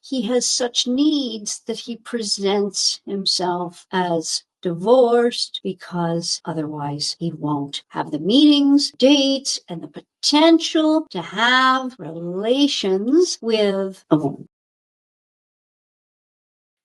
he has such needs that he presents himself as divorced because otherwise he won't have the meetings, dates, and the potential to have relations with a woman.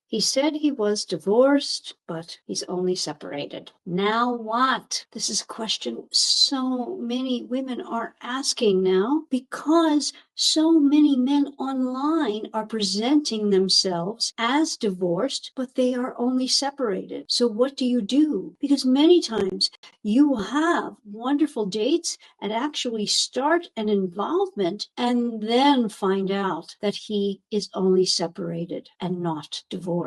He said he was divorced, but he's only separated. Now what? This is a question so many women are asking now because so many men online are presenting themselves as divorced, but they are only separated. So what do you do? Because many times you will have wonderful dates and actually start an involvement and then find out that he is only separated and not divorced.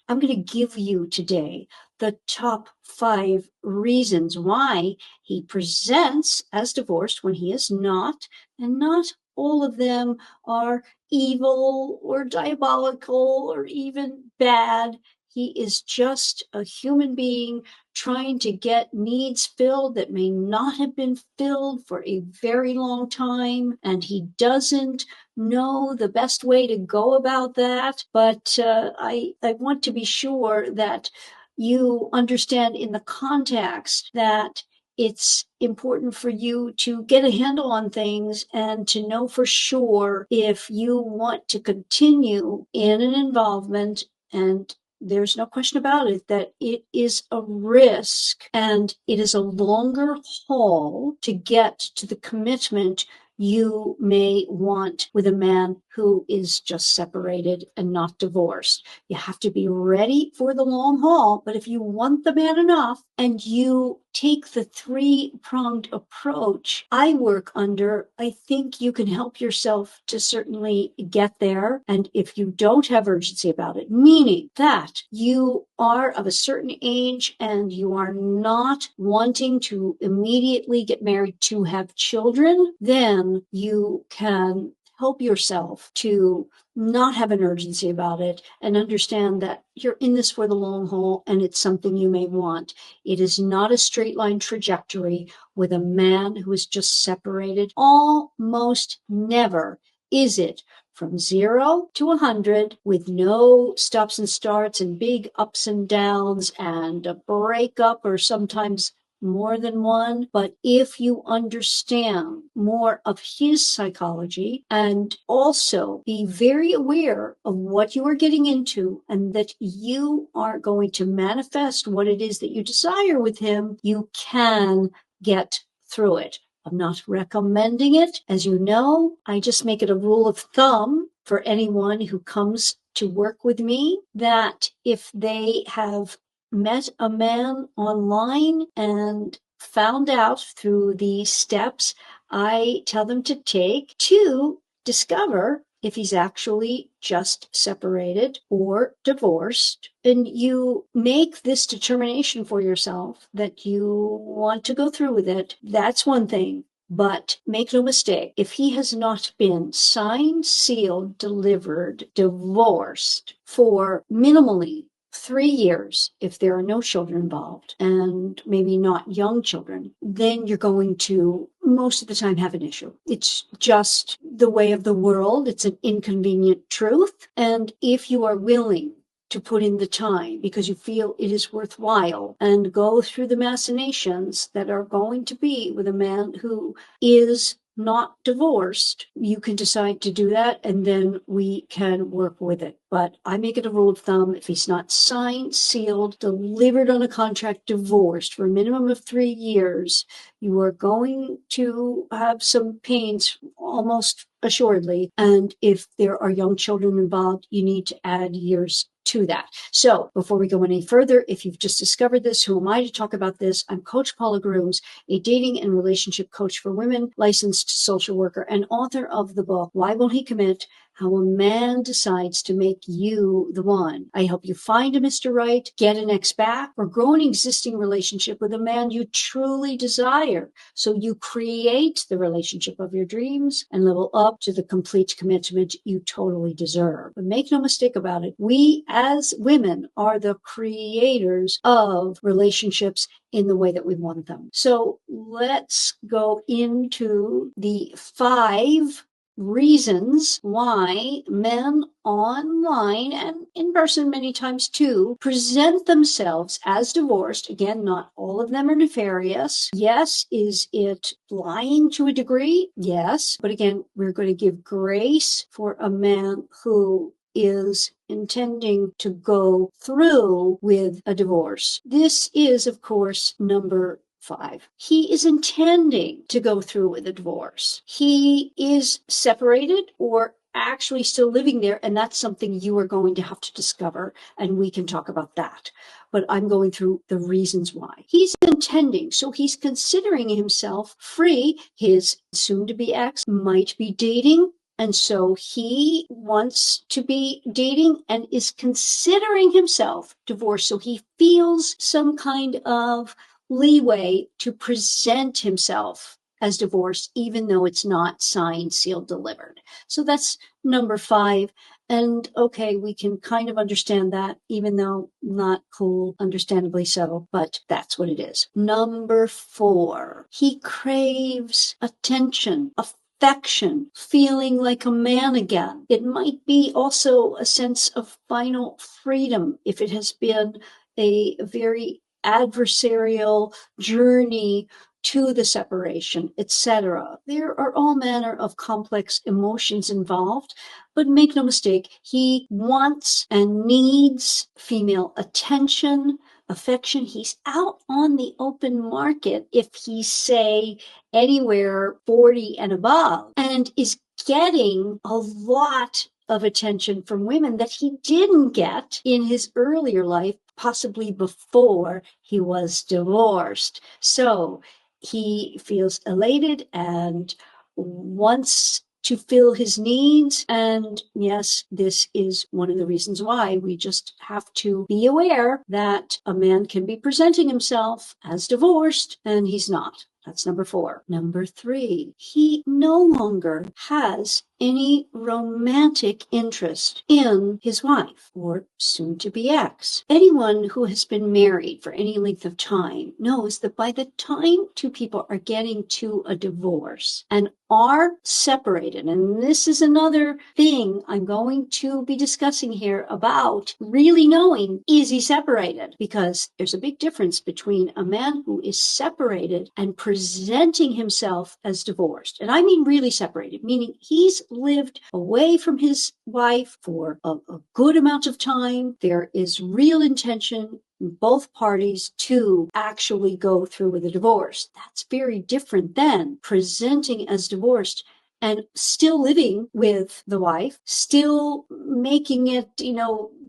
I'm going to give you today the top 5 reasons why he presents as divorced when he is not, and not all of them are evil or diabolical or even bad. He is just a human being trying to get needs filled that may not have been filled for a very long time, and he doesn't know the best way to go about that. But I want to be sure that you understand in the context that it's important for you to get a handle on things and to know for sure if you want to continue in an involvement. And there's no question about it that it is a risk and it is a longer haul to get to the commitment you may want with a man who is just separated and not divorced. You have to be ready for the long haul, but if you want the man enough and you take the 3-pronged approach I work under, I think you can help yourself to certainly get there. And if you don't have urgency about it, meaning that you are of a certain age and you are not wanting to immediately get married to have children, then you can help yourself to not have an urgency about it and understand that you're in this for the long haul and it's something you may want. It is not a straight line trajectory with a man who is just separated. Almost never is it from 0 to 100 with no stops and starts and big ups and downs and a breakup or sometimes more than one. But if you understand more of his psychology and also be very aware of what you are getting into and that you are going to manifest what it is that you desire with him, you can get through it. I'm not recommending it. As you know, I just make it a rule of thumb for anyone who comes to work with me that if they have met a man online and found out through the steps I tell them to take to discover if he's actually just separated or divorced, and you make this determination for yourself that you want to go through with it, that's one thing. But make no mistake, if he has not been signed, sealed, delivered, divorced for minimally 3 years, if there are no children involved, and maybe not young children, then you're going to most of the time have an issue. It's just the way of the world. It's an inconvenient truth. And if you are willing to put in the time because you feel it is worthwhile and go through the machinations that are going to be with a man who is not divorced, you can decide to do that and then we can work with it. But I make it a rule of thumb, if he's not signed, sealed, delivered on a contract, divorced for a minimum of 3 years, you are going to have some pains almost assuredly. And if there are young children involved, you need to add years to that. So before we go any further, if you've just discovered this, who am I to talk about this? I'm Coach Paula Grooms, a dating and relationship coach for women, licensed social worker, and author of the book, Why Won't He Commit? How a Man Decides to Make You the One. I help you find a Mr. Right, get an ex back, or grow an existing relationship with a man you truly desire, so you create the relationship of your dreams and level up to the complete commitment you totally deserve. But make no mistake about it, we as women are the creators of relationships in the way that we want them. So let's go into the 5 reasons why men online and in person many times too present themselves as divorced. Again, not all of them are nefarious. Yes, is it lying to a degree? Yes. But again, we're going to give grace for a man who is intending to go through with a divorce. This is, of course, number 5. He is intending to go through with a divorce. He is separated or actually still living there, and that's something you are going to have to discover, and we can talk about that. But I'm going through the reasons why. He's intending, so he's considering himself free. His soon-to-be ex might be dating, and so he wants to be dating and is considering himself divorced. So he feels some kind of leeway to present himself as divorced, even though it's not signed, sealed, delivered. So that's number 5. And okay, we can kind of understand that, even though not cool, understandably so, but that's what it is. Number 4, he craves attention, affection, feeling like a man again. It might be also a sense of final freedom if it has been a very adversarial journey to the separation, etc. There are all manner of complex emotions involved, but make no mistake, he wants and needs female attention, affection. He's out on the open market if he's, say, anywhere 40 and above, and is getting a lot of attention from women that he didn't get in his earlier life, possibly before he was divorced. So he feels elated and wants to fill his needs. And yes, this is one of the reasons why we just have to be aware that a man can be presenting himself as divorced and he's not. That's number 4. Number 3, he no longer has any romantic interest in his wife or soon-to-be ex. Anyone who has been married for any length of time knows that by the time two people are getting to a divorce and are separated, and this is another thing I'm going to be discussing here about really knowing, is he separated? Because there's a big difference between a man who is separated and presenting himself as divorced. And I mean really separated, meaning he's lived away from his wife for a good amount of time. There is real intention in both parties to actually go through with a divorce. That's very different than presenting as divorced and still living with the wife, still making it,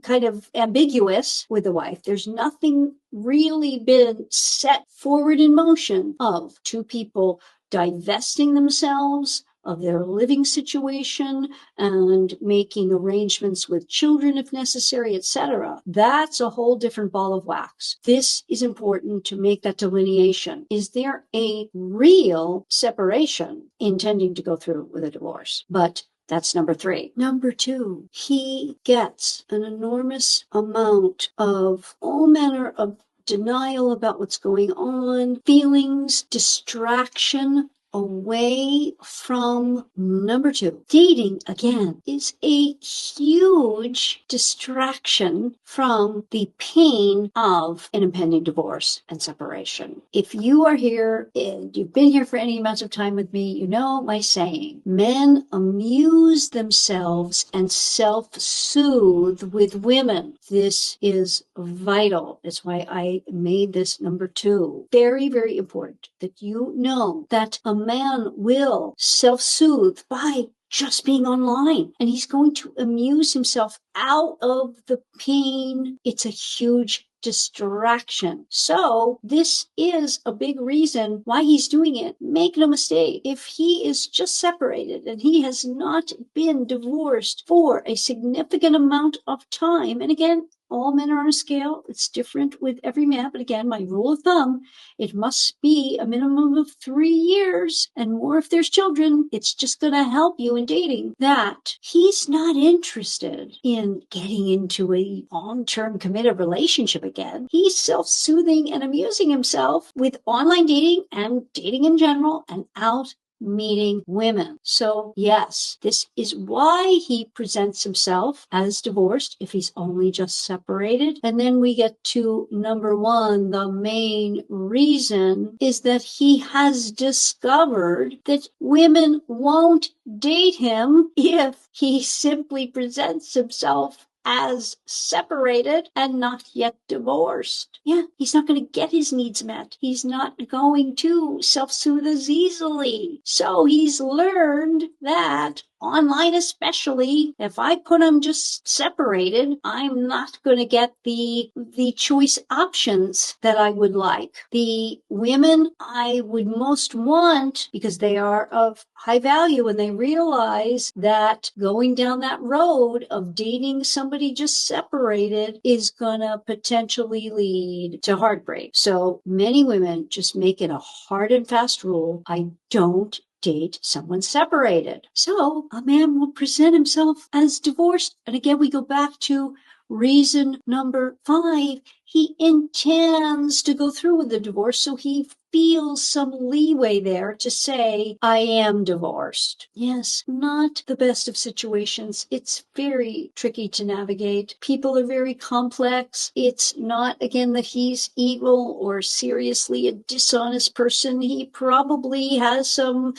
kind of ambiguous with the wife. There's nothing really been set forward in motion of two people divesting themselves of their living situation and making arrangements with children if necessary, etc. That's a whole different ball of wax. This is important to make that delineation. Is there a real separation intending to go through with a divorce? But that's number 3. Number 2, he gets an enormous amount of all manner of denial about what's going on, feelings, distraction, away from number 2. Dating, again, is a huge distraction from the pain of an impending divorce and separation. If you are here and you've been here for any amount of time with me, you know my saying, men amuse themselves and self-soothe with women. This is vital. That's why I made this number 2. Very, very important that you know that a man will self-soothe by just being online, and he's going to amuse himself out of the pain. It's a huge distraction. So this is a big reason why he's doing it. Make no mistake, if he is just separated and he has not been divorced for a significant amount of time, and again, all men are on a scale. It's different with every man. But again, my rule of thumb, it must be a minimum of 3 years and more if there's children. It's just going to help you in dating that he's not interested in getting into a long-term committed relationship again. He's self-soothing and amusing himself with online dating and dating in general and out meeting women. So yes, this is why he presents himself as divorced if he's only just separated. And then we get to number one. The main reason is that he has discovered that women won't date him if he simply presents himself as separated and not yet divorced. Yeah, he's not going to get his needs met. He's not going to self-soothe as easily. So he's learned that online especially, if I put them just separated, I'm not going to get the choice options that I would like. The women I would most want, because they are of high value and they realize that going down that road of dating somebody just separated is going to potentially lead to heartbreak. So many women just make it a hard and fast rule. I don't date someone separated. So a man will present himself as divorced. And again, we go back to reason number 5. He intends to go through with the divorce, so he feels some leeway there to say, I am divorced. Yes, not the best of situations. It's very tricky to navigate. People are very complex. It's not, again, that he's evil or seriously a dishonest person. He probably has some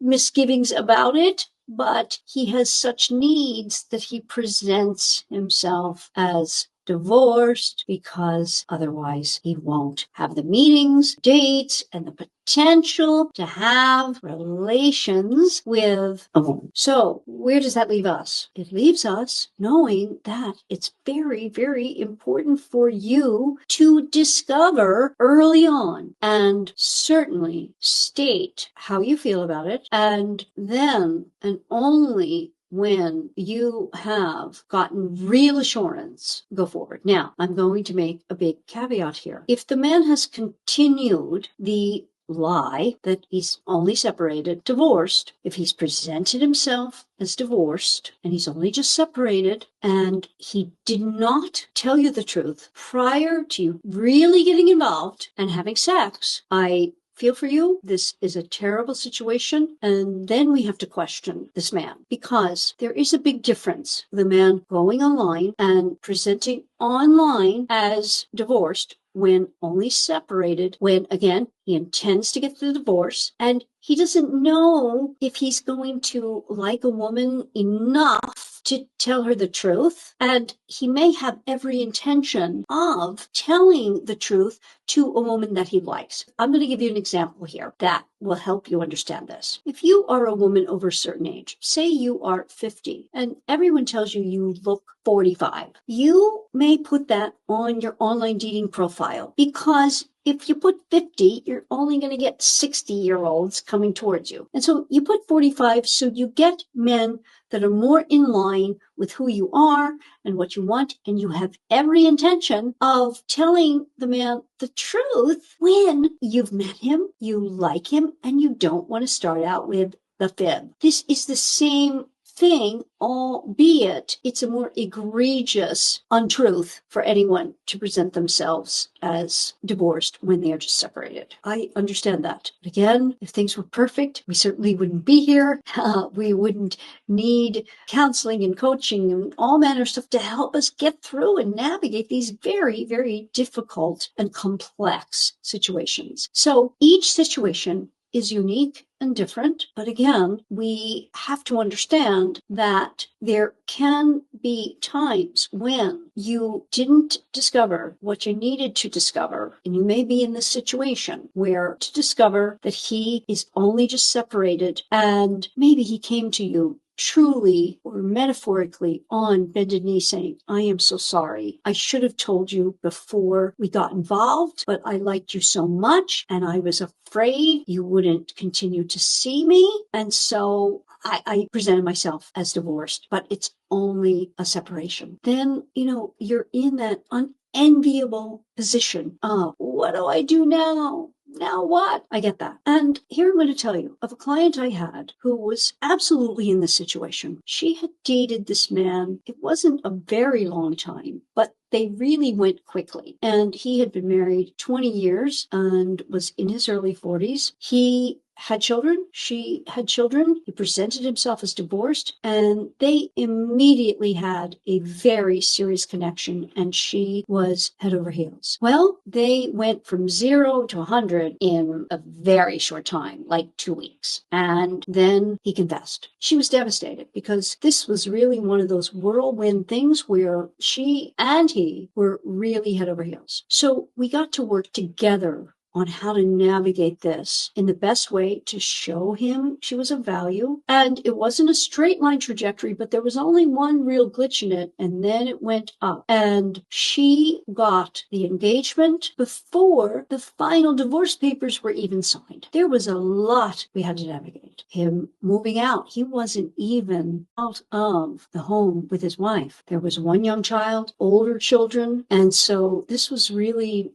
misgivings about it, but he has such needs that he presents himself as divorced because otherwise he won't have the meetings, dates, and the potential to have relations with a woman. So where does that leave us? It leaves us knowing that it's very, very important for you to discover early on and certainly state how you feel about it, and then and only when you have gotten real assurance, go forward. Now, I'm going to make a big caveat here. If the man has continued the lie that he's only separated, divorced, if he's presented himself as divorced and he's only just separated and he did not tell you the truth prior to really getting involved and having sex, I feel for you. This is a terrible situation. And then we have to question this man, because there is a big difference. The man going online and presenting online as divorced when only separated, when again, he intends to get the divorce and he doesn't know if he's going to like a woman enough to tell her the truth. And he may have every intention of telling the truth to a woman that he likes. I'm going to give you an example here that will help you understand this. If you are a woman over a certain age, say you are 50, and everyone tells you you look 45, you may put that on your online dating profile, because if you put 50, you're only going to get 60-year-olds coming towards you. And so you put 45 so you get men that are more in line with who you are and what you want, and you have every intention of telling the man the truth when you've met him, you like him, and you don't want to start out with the fib. This is the same thing, albeit it's a more egregious untruth for anyone to present themselves as divorced when they are just separated. I understand that. But again, if things were perfect, we certainly wouldn't be here. We wouldn't need counseling and coaching and all manner of stuff to help us get through and navigate these very, very difficult and complex situations. So each situation is unique and different. But again, we have to understand that there can be times when you didn't discover what you needed to discover. And you may be in this situation where to discover that he is only just separated, and maybe he came to you truly or metaphorically on bended knee saying, I am so sorry. I should have told you before we got involved, but I liked you so much and I was afraid you wouldn't continue to see me. And so I presented myself as divorced, but it's only a separation. Then, you're in that unenviable position of, what do I do now? Now what? I get that. And here I'm going to tell you of a client I had who was absolutely in this situation. She had dated this man. It wasn't a very long time, but they really went quickly. And he had been married 20 years and was in his early 40s. He had children. She had children. He presented himself as divorced, and they immediately had a very serious connection, and she was head over heels. Well, they went from 0 to 100 in a very short time, like 2 weeks. And then he confessed. She was devastated because this was really one of those whirlwind things where she and he were really head over heels. So we got to work together on how to navigate this in the best way to show him she was of value. And it wasn't a straight line trajectory, but there was only one real glitch in it, and then it went up. And she got the engagement before the final divorce papers were even signed. There was a lot we had to navigate. Him moving out. He wasn't even out of the home with his wife. There was one young child, older children, and so this was really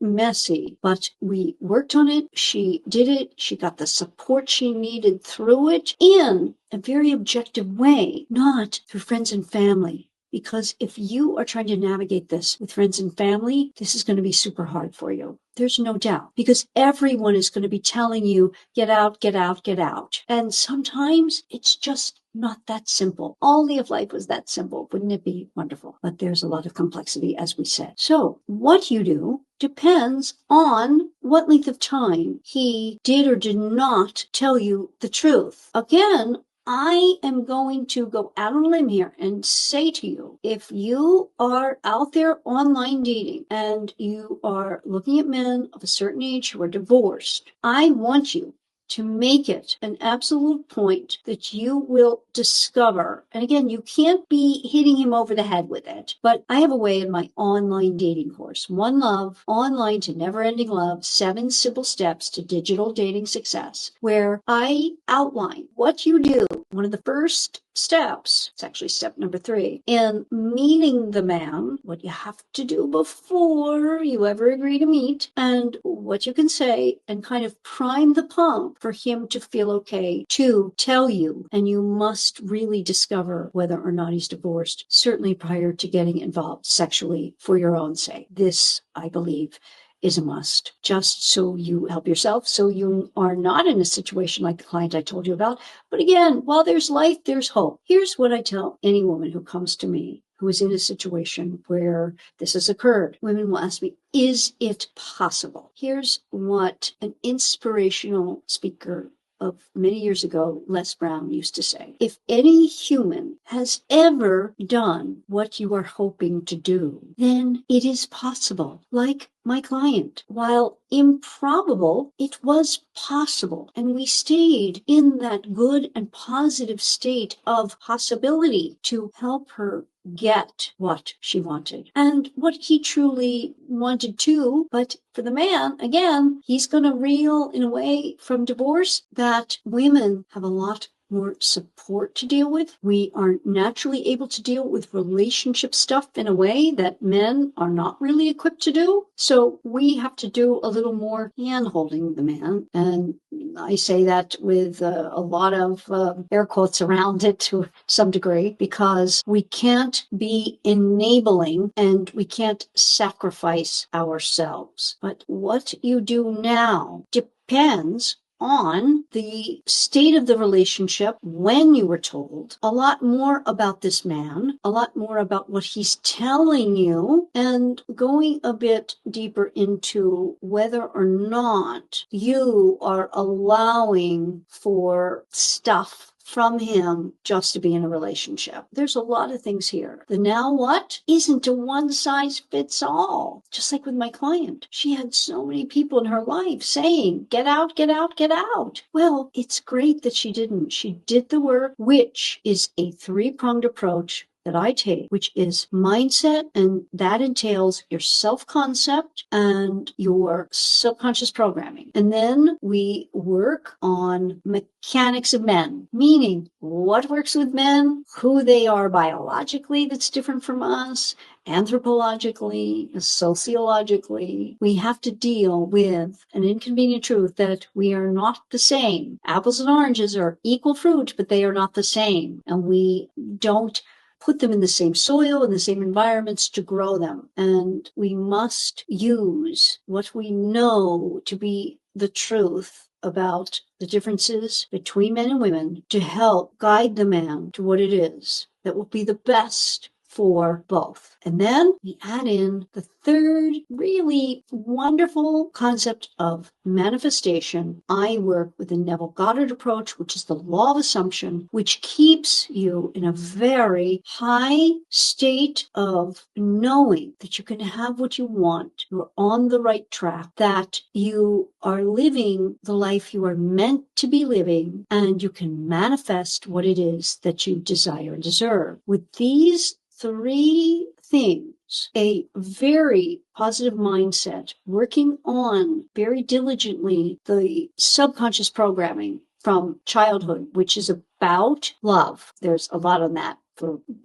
messy, but we worked on it. She did it. She got the support she needed through it in a very objective way, not through friends and family. Because if you are trying to navigate this with friends and family, this is going to be super hard for you. There's no doubt, because everyone is going to be telling you, get out, get out, get out. And sometimes it's just not that simple. Only if life was that simple, wouldn't it be wonderful? But there's a lot of complexity, as we said. So what you do depends on what length of time he did or did not tell you the truth. Again, I am going to go out on a limb here and say to you, if you are out there online dating and you are looking at men of a certain age who are divorced, I want you to make it an absolute point that you will discover. And again, you can't be hitting him over the head with it, but I have a way in my online dating course, One Love, Online to Never Ending Love, 7 Simple Steps to Digital Dating Success, where I outline what you do. One of the first steps, it's actually step number 3, in meeting the man, what you have to do before you ever agree to meet, and what you can say, and kind of prime the pump for him to feel okay to tell you. And you must really discover whether or not he's divorced, certainly prior to getting involved sexually for your own sake. This, I believe, is a must, just so you help yourself, so you are not in a situation like the client I told you about. But again, while there's life, there's hope. Here's what I tell any woman who comes to me who is in a situation where this has occurred. Women will ask me, is it possible? Here's what an inspirational speaker of many years ago, Les Brown, used to say. If any human has ever done what you are hoping to do, then it is possible. Like my client, while improbable, it was possible. And we stayed in that good and positive state of possibility to help her get what she wanted and what he truly wanted too. But for the man, again, he's going to reel in a way from divorce that women have a lot more support to deal with. We are naturally able to deal with relationship stuff in a way that men are not really equipped to do. So we have to do a little more hand-holding the man. And I say that with a lot of air quotes around it to some degree, because we can't be enabling and we can't sacrifice ourselves. But what you do now depends on the state of the relationship when you were told, a lot more about this man, a lot more about what he's telling you, and going a bit deeper into whether or not you are allowing for stuff from him just to be in a relationship. There's a lot of things here. The now what isn't a one size fits all. Just like with my client, she had so many people in her life saying, get out, get out, get out. Well, it's great that she didn't. She did the work, which is a 3-pronged approach that I take, which is mindset, and that entails your self-concept and your subconscious programming. And then we work on mechanics of men, meaning what works with men, who they are biologically that's different from us, anthropologically, sociologically. We have to deal with an inconvenient truth that we are not the same. Apples and oranges are equal fruit, but they are not the same. And we don't put them in the same soil, in the same environments to grow them. And we must use what we know to be the truth about the differences between men and women to help guide the man to what it is that will be the best for both. And then we add in the third really wonderful concept of manifestation. I work with the Neville Goddard approach, which is the law of assumption, which keeps you in a very high state of knowing that you can have what you want, you're on the right track, that you are living the life you are meant to be living, and you can manifest what it is that you desire and deserve. With these three things, a very positive mindset, working on very diligently the subconscious programming from childhood, which is about love. There's a lot on that.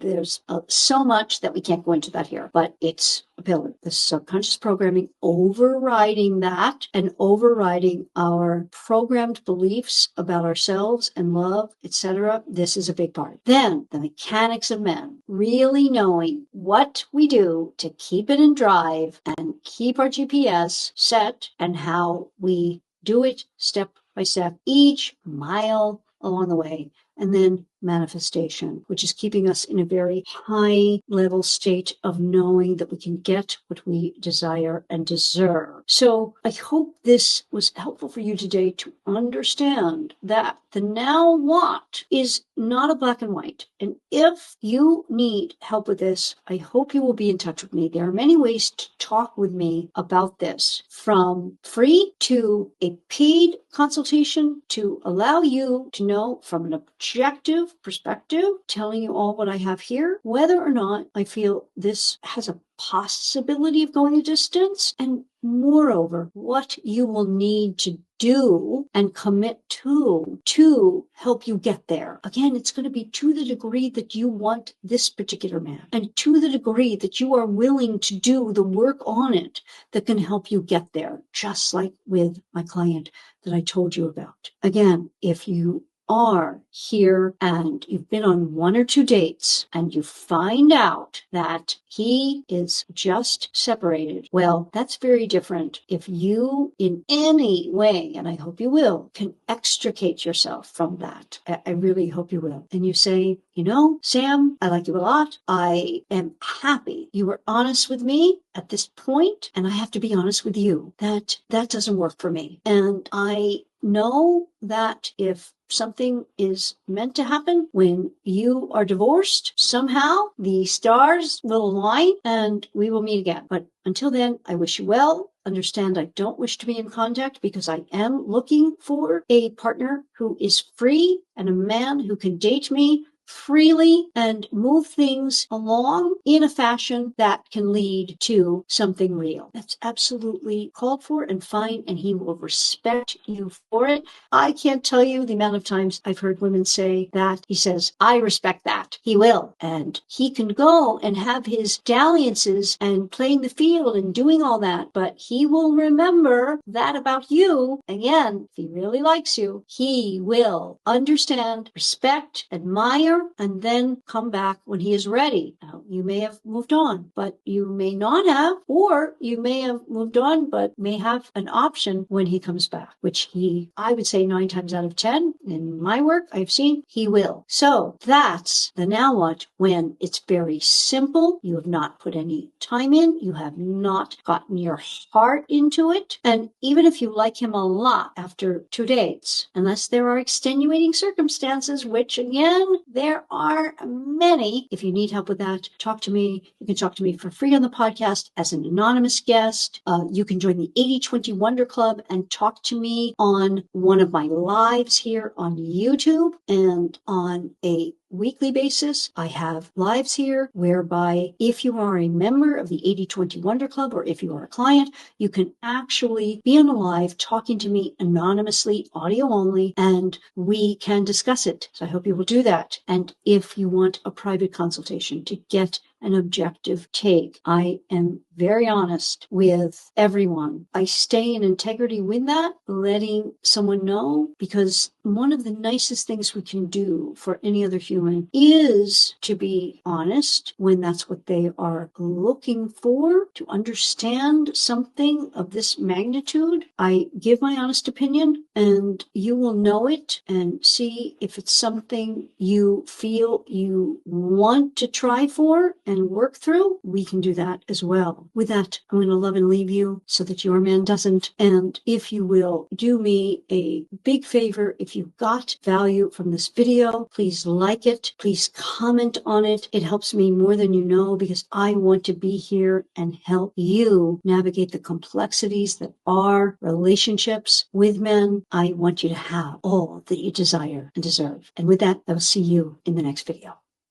There's so much that we can't go into that here, but it's a pillar. The subconscious programming overriding that and overriding our programmed beliefs about ourselves and love, etc. This is a big part. Then the mechanics of men, really knowing what we do to keep it in drive and keep our GPS set, and how we do it step by step, each mile along the way. And then manifestation, which is keeping us in a very high level state of knowing that we can get what we desire and deserve. So I hope this was helpful for you today to understand that the now what is not a black and white. And if you need help with this, I hope you will be in touch with me. There are many ways to talk with me about this, from free to a paid consultation, to allow you to know from an objective perspective, telling you all what I have here, whether or not I feel this has a possibility of going a distance, and moreover, what you will need to do and commit to help you get there. Again, it's going to be to the degree that you want this particular man, and to the degree that you are willing to do the work on it that can help you get there, just like with my client that I told you about. Again, if you are here and you've been on one or two dates and you find out that he is just separated, well, that's very different. If you in any way, and I hope you will, can extricate yourself from that, I really hope you will, and you say, you know, Sam, I like you a lot. I am happy you were honest with me at this point, and I have to be honest with you that doesn't work for me. And I know that if something is meant to happen when you are divorced, somehow the stars will align and we will meet again. But until then, I wish you well. Understand I don't wish to be in contact because I am looking for a partner who is free and a man who can date me freely and move things along in a fashion that can lead to something real. That's absolutely called for and fine, and he will respect you for it. I can't tell you the amount of times I've heard women say that. He says, I respect that. He will. And he can go and have his dalliances and playing the field and doing all that, but he will remember that about you. Again, if he really likes you, he will understand, respect, admire, and then come back when he is ready. Now, you may have moved on, but you may not have, or you may have moved on, but may have an option when he comes back, which I would say 9 times out of 10 in my work I've seen, he will. So that's the now what, when it's very simple. You have not put any time in. You have not gotten your heart into it. And even if you like him a lot after 2 dates, unless there are extenuating circumstances, which again, there are many. If you need help with that, talk to me. You can talk to me for free on the podcast as an anonymous guest. You can join the 80/20 Wonder Club and talk to me on one of my lives here on YouTube, and on a weekly basis, I have lives here whereby if you are a member of the 80/20 Wonder Club, or if you are a client, you can actually be on a live talking to me anonymously, audio only, and we can discuss it. So I hope you will do that. And if you want a private consultation to get an objective take. I am very honest with everyone. I stay in integrity with that, letting someone know, because one of the nicest things we can do for any other human is to be honest when that's what they are looking for, to understand something of this magnitude. I give my honest opinion, and you will know it and see if it's something you feel you want to try for and work through. We can do that as well. With that, I'm going to love and leave you so that your man doesn't. And if you will do me a big favor, if you got value from this video, please like it. Please comment on it. It helps me more than you know, because I want to be here and help you navigate the complexities that are relationships with men. I want you to have all that you desire and deserve. And with that, I will see you in the next video.